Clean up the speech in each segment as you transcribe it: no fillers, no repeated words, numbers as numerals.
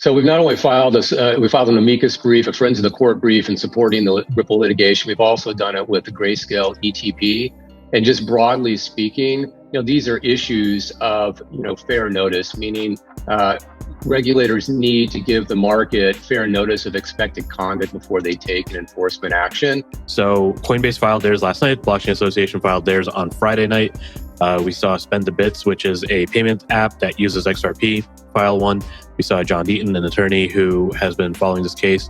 So we've not only filed we filed an amicus brief, a friends of the court brief in supporting the Ripple litigation. We've also done it with the Grayscale ETP. And just broadly speaking, these are issues of, fair notice, meaning regulators need to give the market fair notice of expected conduct before they take an enforcement action. So Coinbase filed theirs last night. Blockchain Association filed theirs on Friday night. We saw Spend the Bits, which is a payment app that uses XRP, file one. We saw John Deaton, an attorney who has been following this case,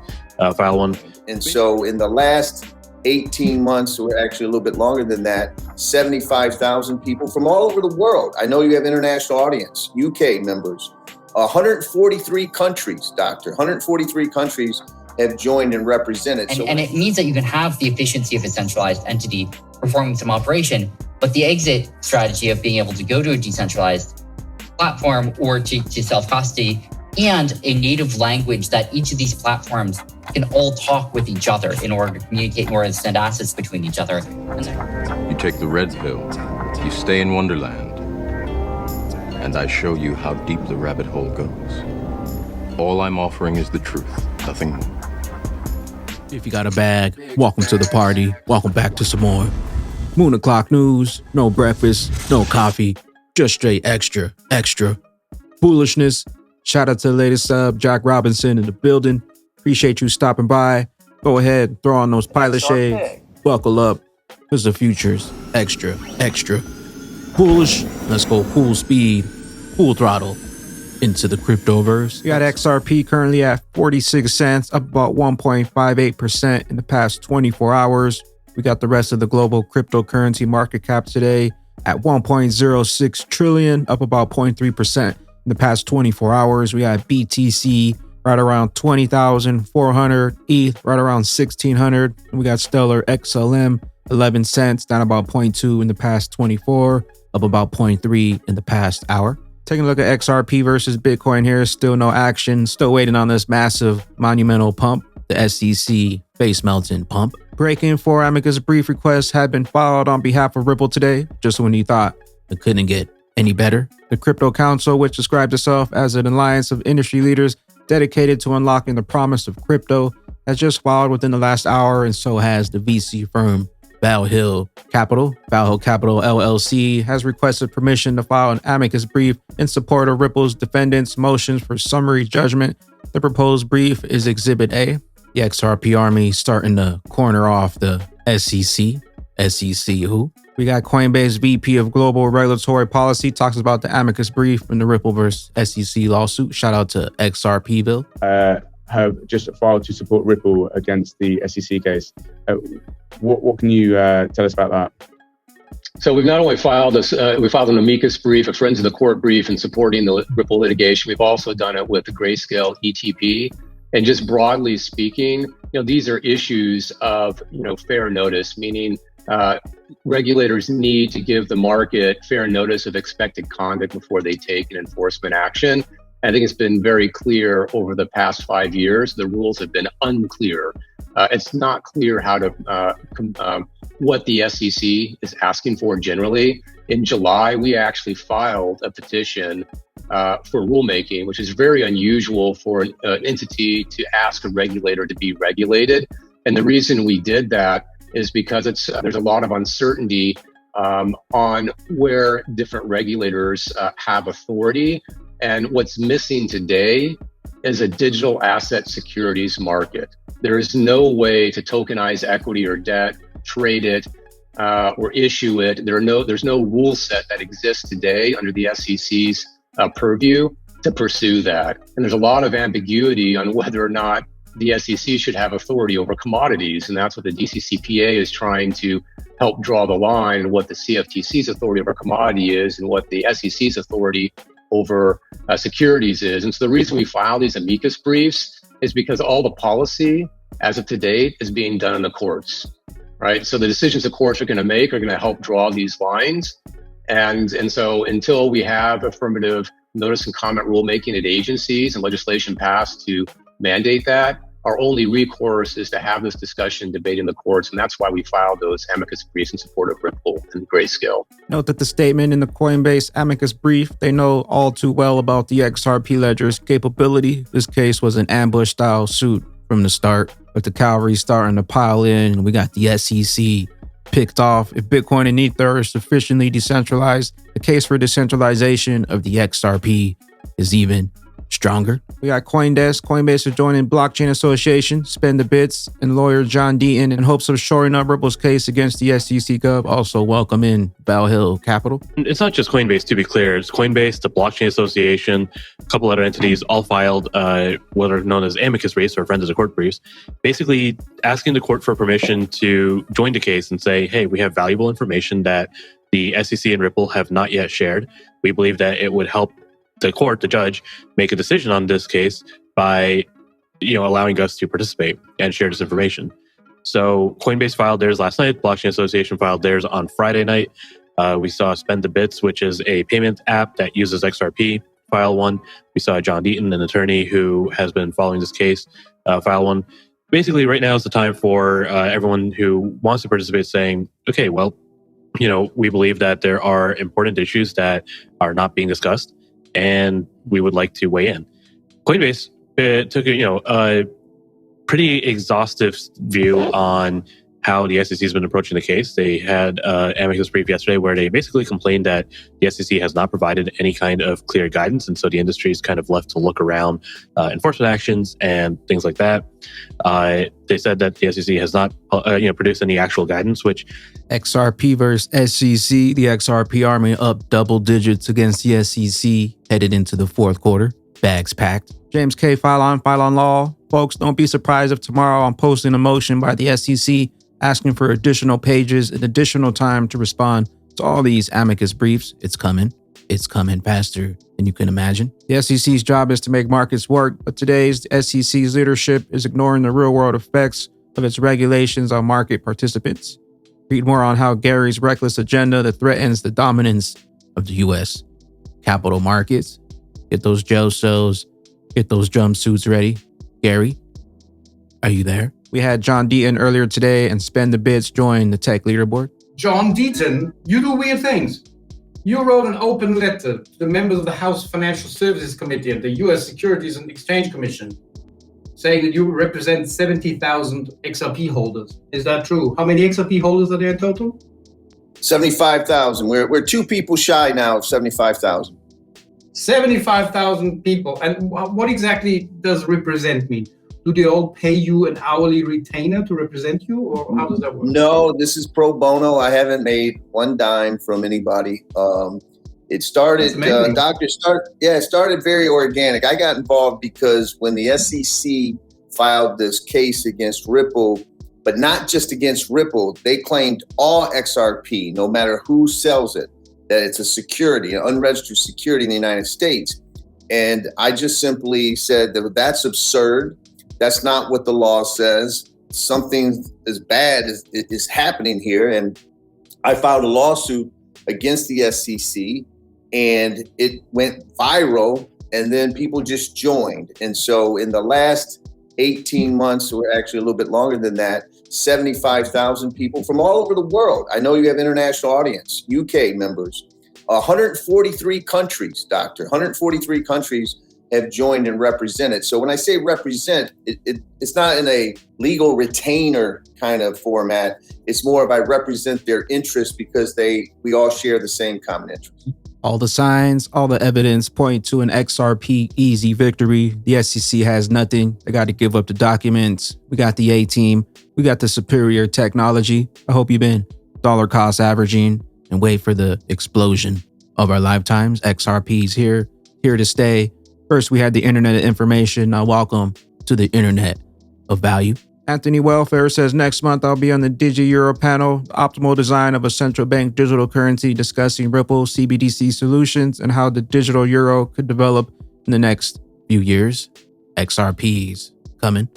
file one. And so in the last 18 months, or actually a little bit longer than that, 75,000 people from all over the world. I know you have international audience, UK members, 143 countries, Doctor, 143 countries have joined and represented. And it means that you can have the efficiency of a centralized entity performing some operation, but the exit strategy of being able to go to a decentralized platform or to self-custody and a native language that each of these platforms can all talk with each other in order to communicate, in order to send assets between each other. You take the red pill, you stay in Wonderland, and I show you how deep the rabbit hole goes. All I'm offering is the truth, nothing more. If you got a bag, welcome to the party. Welcome back to some more Moon o'clock news. No breakfast, no coffee, just straight extra foolishness. Shout out to the latest sub, Jack Robinson in the building. Appreciate you stopping by. Go ahead, throw on those pilot shades. Buckle up, because the future's extra foolish. Let's go full speed, full throttle into the cryptoverse. We got XRP currently at 46 cents, up about 1.58% in the past 24 hours. We got the rest of the global cryptocurrency market cap today at 1.06 trillion, up about 0.3% in the past 24 hours. We got BTC right around 20,400, ETH right around 1,600. And we got Stellar XLM 11 cents, down about 0.2 in the past 24, up about 0.3 in the past hour. Taking a look at XRP versus Bitcoin here, still no action, still waiting on this massive monumental pump, the SEC face melting pump. Breaking for amicus brief requests had been filed on behalf of Ripple today, just when you thought it couldn't get any better. The Crypto Council, which described itself as an alliance of industry leaders dedicated to unlocking the promise of crypto, has just filed within the last hour, and so has the VC firm Valhill Capital. Valhill Capital LLC has requested permission to file an amicus brief in support of Ripple's defendants' motions for summary judgment. The proposed brief is Exhibit A. The XRP army starting to corner off the SEC. SEC who? We got Coinbase VP of Global Regulatory Policy talks about the amicus brief in the Ripple versus SEC lawsuit. Shout out to XRPville. Have just filed to support Ripple against the SEC case. What can you tell us about that? So we've not only filed we filed an amicus brief, a friends of the court brief in supporting the Ripple litigation. We've also done it with the Grayscale ETP. And just broadly speaking, these are issues of, fair notice, meaning regulators need to give the market fair notice of expected conduct before they take an enforcement action. I think it's been very clear over the past 5 years. The rules have been unclear. It's not clear how to what the SEC is asking for generally. In July, we actually filed a petition for rulemaking, which is very unusual for an entity to ask a regulator to be regulated. And the reason we did that is because there's a lot of uncertainty on where different regulators have authority. And what's missing today is a digital asset securities market. There is no way to tokenize equity or debt, trade it, or issue it. There's no rule set that exists today under the SEC's purview to pursue that. And there's a lot of ambiguity on whether or not the SEC should have authority over commodities. And that's what the DCCPA is trying to help draw the line, what the CFTC's authority over commodity is and what the SEC's authority over securities is. And so the reason we file these amicus briefs is because all the policy as of to date is being done in the courts, right? So the decisions the courts are going to make are going to help draw these lines. And so until we have affirmative notice and comment rulemaking at agencies and legislation passed to mandate that, our only recourse is to have this discussion, debate in the courts. And that's why we filed those amicus briefs in support of Ripple and Grayscale. Note that the statement in the Coinbase amicus brief, they know all too well about the XRP ledger's capability. This case was an ambush-style suit from the start, with the cavalry starting to pile in, and we got the SEC picked off. If Bitcoin and Ether are sufficiently decentralized, the case for decentralization of the XRP is even stronger. We got CoinDesk. Coinbase is joining Blockchain Association, Spend the Bits, and lawyer John Deaton in hopes of shoring up Ripple's case against the SEC Gov. Also welcome in Valhill Capital. It's not just Coinbase, to be clear. It's Coinbase, the Blockchain Association, a couple other entities all filed what are known as amicus briefs or friends of the court briefs, basically asking the court for permission to join the case and say, hey, we have valuable information that the SEC and Ripple have not yet shared. We believe that it would help the court, the judge, make a decision on this case by, allowing us to participate and share this information. So Coinbase filed theirs last night. Blockchain Association filed theirs on Friday night. We saw Spend the Bits, which is a payment app that uses XRP, file one. We saw John Deaton, an attorney who has been following this case, file one. Basically, right now is the time for everyone who wants to participate saying, okay, well, we believe that there are important issues that are not being discussed, and we would like to weigh in. Coinbase took a pretty exhaustive view on how the SEC has been approaching the case. They had an amicus brief yesterday where they basically complained that the SEC has not provided any kind of clear guidance, and so the industry is kind of left to look around enforcement actions and things like that. They said that the SEC has not produced any actual guidance, which XRP versus SEC, the XRP army up double digits against the SEC headed into the fourth quarter. Bags packed. James K. File on law. Folks, don't be surprised if tomorrow I'm posting a motion by the SEC asking for additional pages and additional time to respond to all these amicus briefs. It's coming. It's coming faster than you can imagine. The SEC's job is to make markets work, but today's SEC's leadership is ignoring the real-world effects of its regulations on market participants. Read more on how Gary's reckless agenda that threatens the dominance of the U.S. capital markets. Get those Josos, get those jumpsuits ready. Gary, are you there? We had John Deaton earlier today, and Spend the Bits join the tech leaderboard. John Deaton, you do weird things. You wrote an open letter to the members of the House Financial Services Committee and the U.S. Securities and Exchange Commission, saying that you represent 70,000 XRP holders. Is that true? How many XRP holders are there in total? 75,000. We're two people shy now of 75,000. 75,000 people. And what exactly does represent mean? Do they all pay you an hourly retainer to represent you, or how does that work? No, this is pro bono. I haven't made one dime from anybody. It started, it started very organic. I got involved because when the SEC filed this case against Ripple, but not just against Ripple, they claimed all XRP, no matter who sells it, that it's a security, an unregistered security in the United States. And I just simply said that that's absurd. That's not what the law says. Something as bad is happening here. And I filed a lawsuit against the SEC, and it went viral, and then people just joined. And so in the last 18 months, or actually a little bit longer than that, 75,000 people from all over the world. I know you have international audience, UK members, 143 countries, Doctor, 143 countries have joined and represented. So when I say represent, it's not in a legal retainer kind of format. It's more of I represent their interests because we all share the same common interest. All the signs, all the evidence point to an XRP easy victory. The SEC has nothing. They got to give up the documents. We got the A-team. We got the superior technology. I hope you've been dollar cost averaging and wait for the explosion of our lifetimes. XRP's here to stay. First, we had the Internet of Information. Now, welcome to the Internet of Value. Anthony Welfare says, next month I'll be on the Digi-Euro panel, the optimal design of a central bank digital currency, discussing Ripple CBDC solutions and how the digital euro could develop in the next few years. XRP's coming.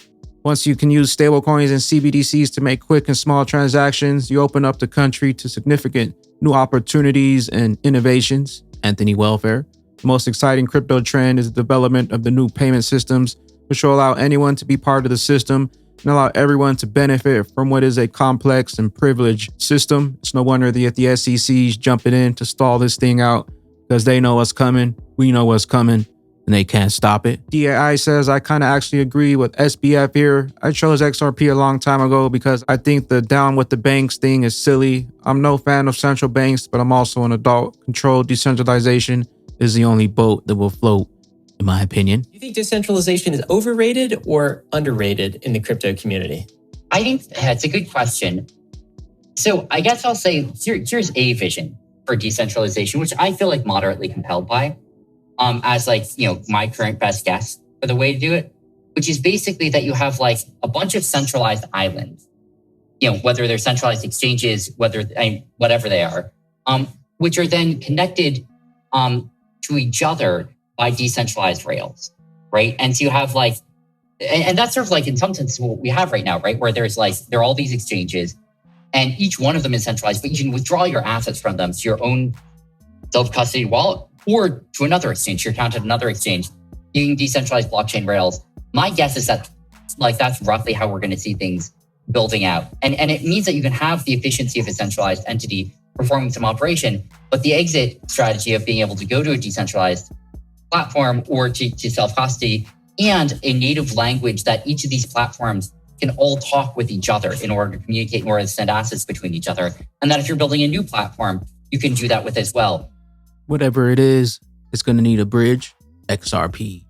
Once you can use stablecoins and CBDCs to make quick and small transactions, you open up the country to significant new opportunities and innovations. Anthony Welfare. The most exciting crypto trend is the development of the new payment systems which will allow anyone to be part of the system and allow everyone to benefit from what is a complex and privileged system. It's no wonder that the SEC's jumping in to stall this thing out because they know what's coming, we know what's coming, and they can't stop it. DAI says, I kind of actually agree with SBF here. I chose XRP a long time ago because I think the down with the banks thing is silly. I'm no fan of central banks, but I'm also an adult. Controlled decentralization is the only boat that will float, in my opinion. Do you think decentralization is overrated or underrated in the crypto community? I think that's a good question. So I guess I'll say here's a vision for decentralization, which I feel like moderately compelled by. As my current best guess for the way to do it, which is basically that you have like a bunch of centralized islands, whether they're centralized exchanges, whatever they are, which are then connected to each other by decentralized rails, right? And so you have and that's sort of like in some sense what we have right now, right? Where there are all these exchanges and each one of them is centralized, but you can withdraw your assets from them to your own self-custody wallet or to another exchange, your account at another exchange, using decentralized blockchain rails. My guess is that that's roughly how we're going to see things building out. And it means that you can have the efficiency of a centralized entity performing some operation, but the exit strategy of being able to go to a decentralized platform or to self-custody and a native language that each of these platforms can all talk with each other in order to communicate, in order to send assets between each other. And that if you're building a new platform, you can do that with as well. Whatever it is, it's going to need a bridge. XRP,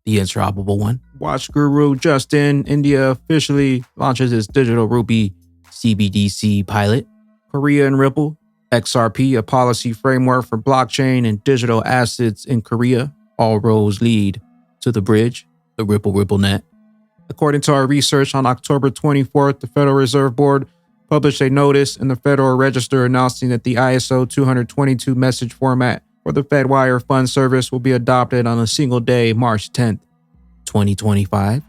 the interoperable one. Watch Guru Justin, India officially launches its digital rupee CBDC pilot. Korea and Ripple, XRP, a policy framework for blockchain and digital assets in Korea. All roads lead to the bridge, the RippleNet. According to our research, on October 24th, the Federal Reserve Board published a notice in the Federal Register announcing that the ISO 222 message format for the FedWire Fund service will be adopted on a single day, March 10th, 2025.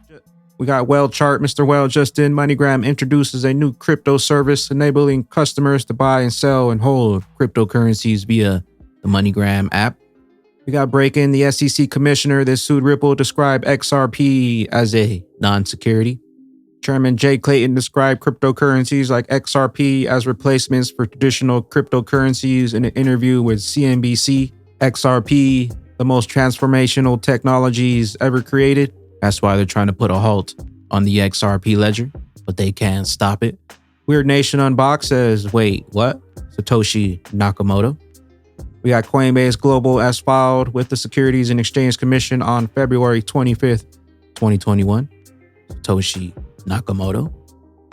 We got Well Chart. Mr. Well Justin, MoneyGram introduces a new crypto service enabling customers to buy and sell and hold cryptocurrencies via the MoneyGram app. We got break-in. The SEC commissioner that sued Ripple described XRP as a non-security. Chairman Jay Clayton described cryptocurrencies like XRP as replacements for traditional cryptocurrencies in an interview with CNBC. XRP, the most transformational technologies ever created. That's why they're trying to put a halt on the XRP ledger, but they can't stop it. Weird Nation Unboxed says, wait, what? Satoshi Nakamoto. We got Coinbase Global as filed with the Securities and Exchange Commission on February 25th, 2021. Satoshi Nakamoto.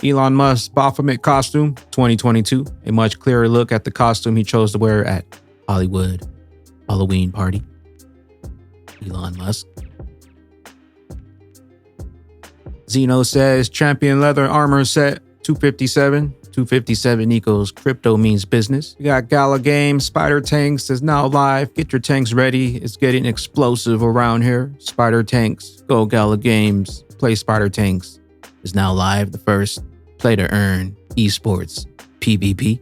Elon Musk's Baphomet costume 2022. A much clearer look at the costume he chose to wear at Hollywood Halloween party. Elon Musk. Zeno says champion leather armor set 257. 257 equals crypto means business. We got Gala Games. Spider Tanks is now live. Get your tanks ready. It's getting explosive around here. Spider Tanks. Go Gala Games. Play Spider Tanks. Is now live. The first play to earn esports PvP.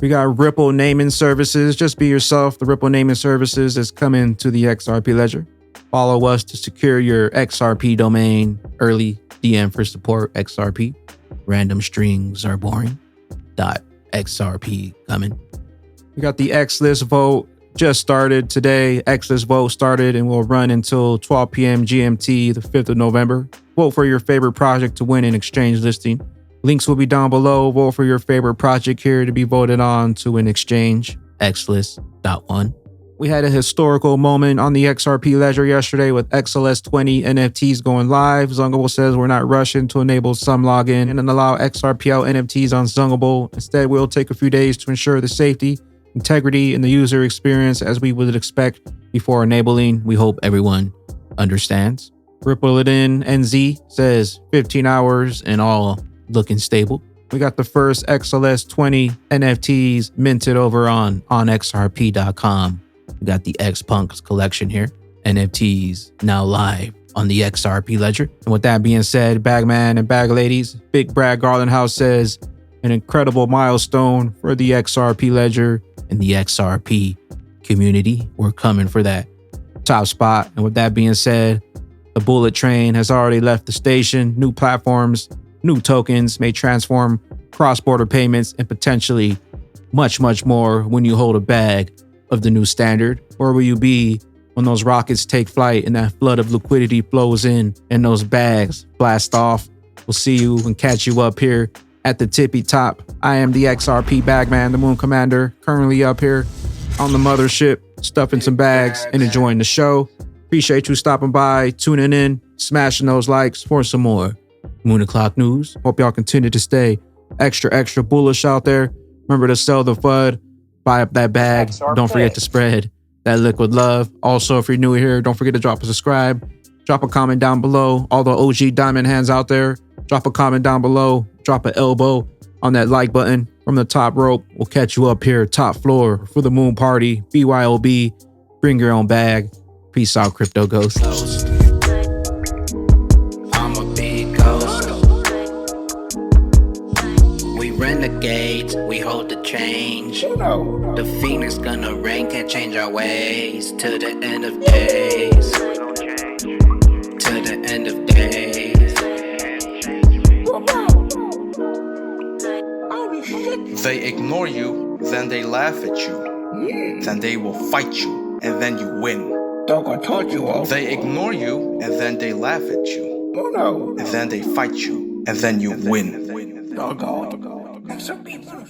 We got Ripple naming services. Just be yourself. The Ripple naming services is coming to the XRP ledger. Follow us to secure your XRP domain early. DM for support XRP. Random strings are boring. .xrp coming. We got the Xlist Vote just started today. Xlist Vote started and will run until 12 p.m. GMT, the 5th of November. Vote for your favorite project to win an exchange listing. Links will be down below. Vote for your favorite project here to be voted on to an exchange. Xlist.one. We had a historical moment on the XRP ledger yesterday with XLS 20 NFTs going live. Zungable says we're not rushing to enable some login and allow XRPL NFTs on Zungable. Instead, we'll take a few days to ensure the safety, integrity, and the user experience as we would expect before enabling. We hope everyone understands. Ripple it in NZ says 15 hours and all looking stable. We got the first XLS 20 NFTs minted over on xrp.com. We got the X-Punks collection here. NFTs now live on the XRP ledger. And with that being said, Bagman and Bag Ladies, Big Brad Garland House says an incredible milestone for the XRP ledger and the XRP community. We're coming for that top spot. And with that being said, The bullet train has already left the station. New platforms, new tokens may transform cross-border payments and potentially much, much more when you hold a bag of the new standard. Where will you be when those rockets take flight and that flood of liquidity flows in and those bags blast off? We'll see you and catch you up here at the tippy top. I am the XRP Bagman, the Moon Commander, currently up here on the mothership, stuffing some bags and enjoying the show. Appreciate you stopping by, tuning in, smashing those likes for some more Moon O'Clock News. Hope y'all continue to stay extra bullish out there. Remember to sell the FUD, buy up that bag. Don't forget to spread that liquid love. Also, if you're new here, don't forget to drop a subscribe, drop a comment down below. All the OG diamond hands out there, drop a comment down below, drop an elbow on that like button from the top rope. We'll catch you up here, top floor for the Moon Party. BYOB, bring your own bag. Peace out, crypto ghosts. I'm a big ghost. We renegades, we hold the change. The Phoenix gonna reign, can't change our ways. To the end of days. To the end of days. They ignore you, then they laugh at you. Then they will fight you, and then you win. They ignore you, and then they laugh at you. And then they fight you, and then you win. Some people